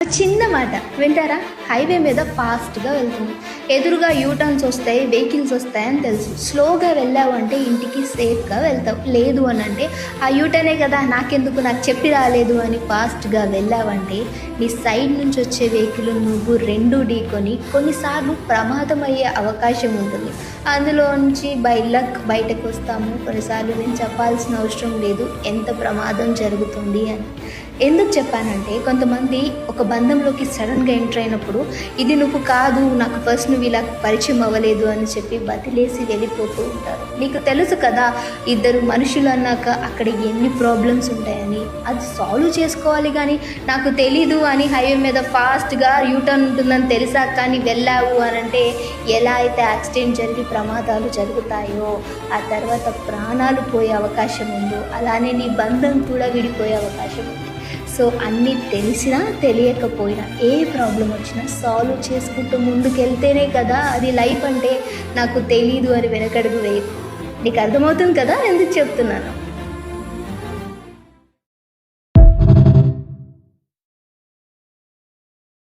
చిన్న మాట వింటారా? హైవే మీద ఫాస్ట్గా వెళ్తుంది. ఎదురుగా యూటర్న్స్ వస్తాయి, వెహికల్స్ వస్తాయని తెలుసు. స్లోగా వెళ్ళావు అంటే ఇంటికి సేఫ్గా వెళ్తావు. లేదు అని అంటే ఆ యూటర్నే కదా, నాకెందుకు, నాకు చెప్పి రాలేదు అని ఫాస్ట్గా వెళ్ళావంటే నీ సైడ్ నుంచి వచ్చే వెహికల్ నువ్వు రెండు ఢీకొని కొన్నిసార్లు ప్రమాదం అయ్యే అవకాశం ఉంటుంది. అందులో నుంచి బై లక్ బయటకు వస్తాము. కొన్నిసార్లు నేను చెప్పాల్సిన అవసరం లేదు ఎంత ప్రమాదం జరుగుతుంది అని. ఎందుకు చెప్పానంటే, కొంతమంది ఒక బంధంలోకి సడన్గా ఎంటర్ అయినప్పుడు ఇది నువ్వు కాదు, నాకు ఫస్ట్ నువ్వు ఇలా పరిచయం అవ్వలేదు అని చెప్పి బతిలేసి వెళ్ళిపోతూ ఉంటారు. నీకు తెలుసు కదా, ఇద్దరు మనుషులు అన్నాక అక్కడ ఎన్ని ప్రాబ్లమ్స్ ఉంటాయని. అది సాల్వ్ చేసుకోవాలి. కానీ నాకు తెలీదు అని హైవే మీద ఫాస్ట్గా యూటర్న్ ఉంటుందని తెలిసాక కానీ వెళ్ళావు అని అంటే ఎలా అయితే యాక్సిడెంట్ జరిగి ప్రమాదాలు జరుగుతాయో, ఆ తర్వాత ప్రాణాలు పోయే అవకాశం ఉందో, అలానే నీ బంధం కూడా విడిపోయే అవకాశం ఉంది. సో అన్నీ తెలిసినా తెలియకపోయినా ఏ ప్రాబ్లం వచ్చినా సాల్వ్ చేసుకుంటూ ముందుకెళ్తేనే కదా అది లైఫ్. అంటే నాకు తెలీదు అని వెనకడుగు వేయకు. నీకు అర్థమవుతుంది కదా ఎందుకు చెప్తున్నాను.